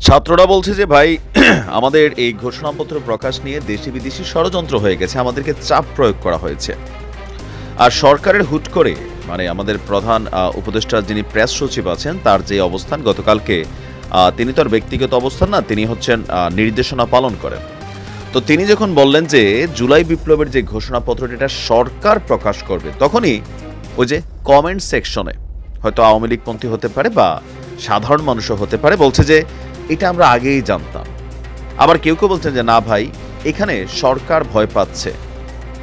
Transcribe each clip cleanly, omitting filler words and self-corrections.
ছাত্ররা বলছে যে ভাই আমাদের এই ঘোষণাপত্র প্রকাশ নিয়ে দেশি বিদেশি ষড়যন্ত্র হয়ে গেছে, আমাদেরকে চাপ প্রয়োগ করা হয়েছে। আর সরকারের হুট করে মানে আমাদের প্রধান উপদেষ্টা যিনি প্রেস সচিব আছেন তার যে অবস্থান গতকালকে, তিনি তো আর ব্যক্তিগত অবস্থান না, তিনি হচ্ছেন নির্দেশনা পালন করেন। তো তিনি যখন বললেন যে জুলাই বিপ্লবের যে ঘোষণাপত্রটি এটা সরকার প্রকাশ করবে, তখনই ওই যে কমেন্ট সেকশনে হয়তো আওয়ামী লীগপন্থী হতে পারে বা সাধারণ মানুষও হতে পারে, বলছে যে এটা আমরা আগেই জানতাম। আবার কেউ কেউ বলছেন যে না ভাই, এখানে সরকার ভয় পাচ্ছে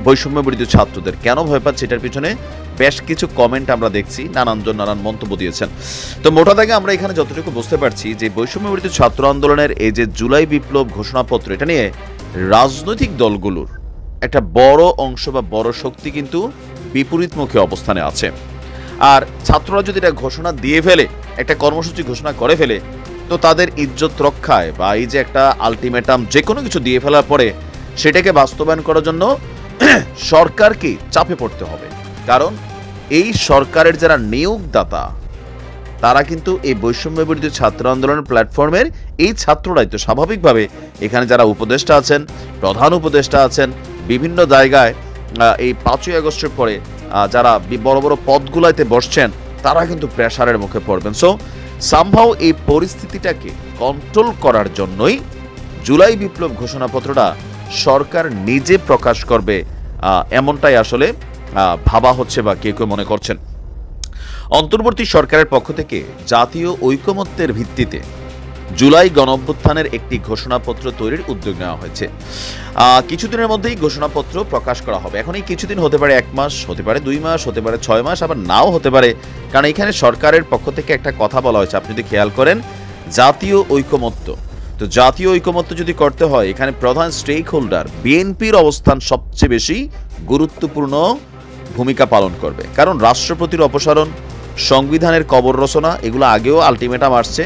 বৈষম্য বিরোধী ছাত্রদের। কেন ভয় পাচ্ছে এটার পিছনে বেশ কিছু কমেন্ট আমরা দেখছি, নানানজন নানান মন্তব্য দিয়েছেন। তো মোটা দাগে আমরা এখানে যতটুকু বুঝতে পারছি যে বৈষম্য বিরোধী ছাত্র আন্দোলনের এই যে জুলাই বিপ্লব ঘোষণাপত্র, এটা নিয়ে রাজনৈতিক দলগুলোর একটা বড় অংশ বা বড় শক্তি কিন্তু বিপরীতমুখী অবস্থানে আছে। আর ছাত্ররা যদি এটা ঘোষণা দিয়ে ফেলে, একটা কর্মসূচি ঘোষণা করে ফেলে, তো তাদের ইজ্জত রক্ষায় বা এই যে একটা আলটিমেটাম যে কোনো কিছু দিয়ে ফেলার পরে সেটাকে বাস্তবায়ন করার জন্য সরকারকে চাপে পড়তে হবে। কারণ এই সরকারের যারা নিয়োগদাতা তারা কিন্তু এই বৈষম্য বিরোধী ছাত্র আন্দোলনের প্ল্যাটফর্মের এই ছাত্ররাই। তো স্বাভাবিকভাবে এখানে যারা উপদেষ্টা আছেন, প্রধান উপদেষ্টা আছেন, বিভিন্ন জায়গায় এই 5ই আগস্টের পরে যারা বড় বড় পদগুলাতে বসছেন, তারা কিন্তু প্রেসারের মুখে পড়বেন। সো সামহাও এই পরিস্থিতিটাকে কন্ট্রোল করার জন্যই জুলাই বিপ্লব ঘোষণাপত্রটা সরকার নিজে প্রকাশ করবে, এমনটাই আসলে ভাবা হচ্ছে বা কেউ কেউ মনে করছেন। অন্তর্বর্তী সরকারের পক্ষ থেকে জাতীয় ঐকমত্যের ভিত্তিতে জুলাই গণঅভ্যুত্থানের একটি ঘোষণাপত্র তৈরির উদ্যোগ নেওয়া হয়েছে। কিছুদিনের মধ্যেই ঘোষণাপত্র প্রকাশ করা হবে। এখন এই কিছুদিন হতে পারে 1 মাস, হতে পারে 2 মাস, হতে পারে 6 মাস, আবার নাও হতে পারে। কারণ এখানে সরকারের পক্ষ থেকে একটা কথা বলা হয়েছে, আপনি যদি খেয়াল করেন, জাতীয় ঐকমত্য। তো জাতীয় ঐকমত্য যদি করতে হয়, এখানে প্রধান স্টেক হোল্ডার বিএনপির অবস্থান সবচেয়ে বেশি গুরুত্বপূর্ণ ভূমিকা পালন করবে। কারণ রাষ্ট্রপতির অপসারণ, সংবিধানের কবর রচনা, এগুলো আগেও আলটিমেটাম আসছে,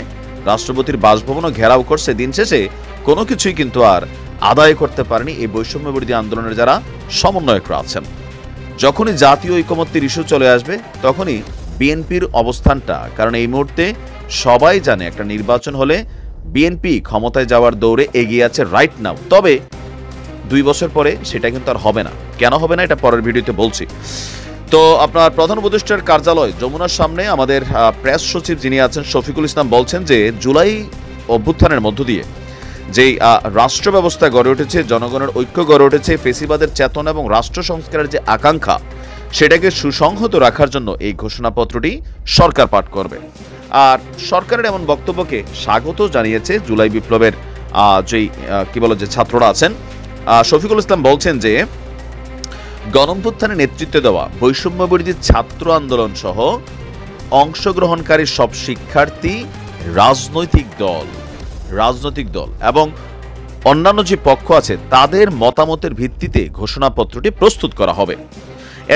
রাষ্ট্রপতির বাসভবনও ঘেরাও করছে। দিন শেষে কোনো কিছুই কিন্তু আর আদায় করতে পারেনি এই বৈষম্য বিরোধী আন্দোলনের যারা সমন্বয়করা আছেন। যখনই জাতীয় ঐকমত্যের ইস্যু চলে আসবে, তখনই বিএনপির অবস্থানটা, কারণ এই মুহূর্তে সবাই জানে একটা নির্বাচন হলে বিএনপি ক্ষমতায় যাওয়ার দৌড়ে এগিয়ে আছে রাইট নাও। তবে 2 বছর পরে সেটা কিন্তু আর হবে না। কেন হবে না এটা পরের ভিডিওতে বলছি। তো আপনার প্রধান উপদেষ্টার কার্যালয় যমুনার সামনে আমাদের প্রেস সচিব যিনি আছেন শফিকুল ইসলাম বলছেন যে জুলাই অভ্যুত্থানের মধ্য দিয়ে যেই রাষ্ট্র ব্যবস্থা গড়ে উঠেছে, জনগণের ঐক্য গড়ে উঠেছে, ফেসিবাদের চেতনা এবং রাষ্ট্র সংস্কারের যে আকাঙ্ক্ষা, সেটাকে সুসংহত রাখার জন্য এই ঘোষণাপত্রটি সরকার পাঠ করবে। আর সরকারের এমন বক্তব্যকে স্বাগত জানিয়েছে জুলাই বিপ্লবের যেই কি বলে যে ছাত্ররা আছেন। শফিকুল ইসলাম বলছেন যে গণঅভ্যুত্থানে নেতৃত্ব দেওয়া বৈষম্য বিরোধী ছাত্র আন্দোলন সহ অংশগ্রহণকারী সব শিক্ষার্থী, রাজনৈতিক দল এবং অন্যান্য যে পক্ষ আছে তাদের মতামতের ভিত্তিতে ঘোষণাপত্রটি প্রস্তুত করা হবে।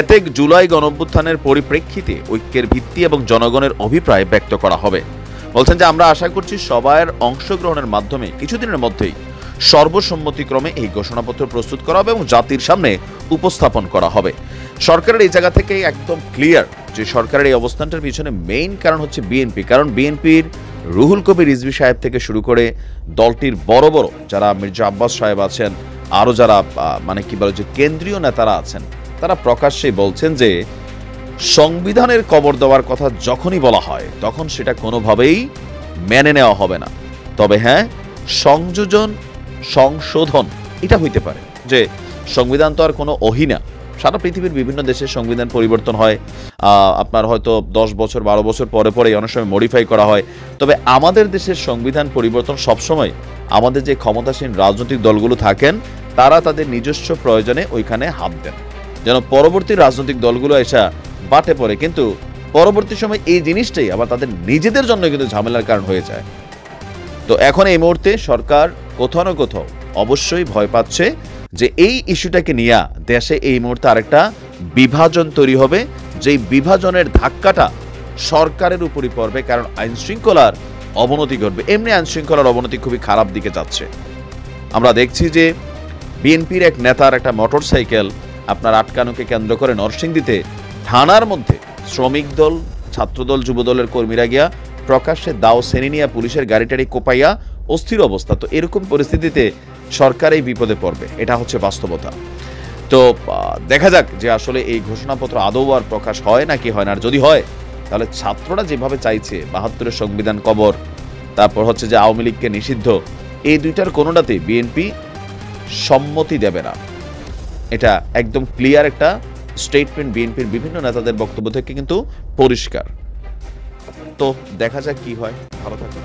এতে জুলাই গণঅভ্যুত্থানের পরিপ্রেক্ষিতে ঐক্যের ভিত্তি এবং জনগণের অভিপ্রায় ব্যক্ত করা হবে। বলছেন যে আমরা আশা করছি সবার অংশগ্রহণের মাধ্যমে কিছুদিনের মধ্যেই সর্বসম্মতিক্রমে এই ঘোষণাপত্র প্রস্তুত করা হবে এবং জাতির সামনে উপস্থাপন করা হবে। সরকারের এই জায়গা থেকে একদম ক্লিয়ার যে সরকারের এই অবস্থানটার পিছনে মেইন কারণ হচ্ছে বিএনপি। কারণ বিএনপির রুহুল কবির রিজভী সাহেব থেকে শুরু করে দলটির বড় বড় যারা মির্জা আব্বাস সাহেব আছেন, আরও যারা মানে কি বলে যে কেন্দ্রীয় নেতারা আছেন, তারা প্রকাশ্যেই বলছেন যে সংবিধানের কবর দেওয়ার কথা যখনই বলা হয় তখন সেটা কোনোভাবেই মেনে নেওয়া হবে না। তবে হ্যাঁ, সংশোধন এটা হইতে পারে। যে সংবিধান তো আর কোনো অহিনা, সারা পৃথিবীর বিভিন্ন দেশের সংবিধান পরিবর্তন হয়, আপনার হয়তো 10 বছর 12 বছর পরে পরে অনেক সময় মডিফাই করা হয়। তবে আমাদের দেশের সংবিধান পরিবর্তন সবসময় আমাদের যে ক্ষমতাসীন রাজনৈতিক দলগুলো থাকেন তারা তাদের নিজস্ব প্রয়োজনে ওইখানে হাত দেন, যেন পরবর্তী রাজনৈতিক দলগুলো এসে বাটে পড়ে। কিন্তু পরবর্তী সময় এই জিনিসটাই আবার তাদের নিজেদের জন্য কিন্তু ঝামেলার কারণ হয়ে যায়। তো এখন এই মুহূর্তে সরকার কোথাও না কোথাও অবশ্যই ভয় পাচ্ছে যে এই ইস্যুটাকে নিয়ে দেশে এই মুহূর্তে আরেকটা বিভাজন তৈরি হবে, যেই বিভাজনের ধাক্কাটা সরকারের উপরই পড়বে। কারণ আইনশৃঙ্খলার অবনতি ঘটবে। এমনি আইনশৃঙ্খলার অবনতি খুবই খারাপ দিকে যাচ্ছে। আমরা দেখছি যে বিএনপির এক নেতার একটা মোটরসাইকেল আপনার আটকানোকে কেন্দ্র করে নরসিংদীতে থানার মধ্যে শ্রমিক দল, ছাত্রদল, যুবদলের কর্মীরা গিয়া প্রকাশ্যে দাও শ্রেণী নিয়ে পুলিশের গাড়িটারি কোপাইয়া অস্থির অবস্থা। তো এরকম পরিস্থিতিতে সরকার এই বিপদে পড়বে, এটা হচ্ছে বাস্তবতা। তো দেখা যাক যে আসলে এই ঘোষণাপত্র আদৌ আর প্রকাশ হয় নাকি হয় না। আর যদি হয় তাহলে ছাত্ররা যেভাবে চাইছে ৭২-এর সংবিধান কবর, তারপর হচ্ছে যে আওয়ামী লীগকে নিষিদ্ধ, এই দুইটার কোনোটাতেই বিএনপি সম্মতি দেবে না। এটা একদম ক্লিয়ার একটা স্টেটমেন্ট বিএনপির বিভিন্ন নেতাদের বক্তব্য থেকে কিন্তু পরিষ্কার। তো দেখা যাক কি হয়। ভালো থাকবেন।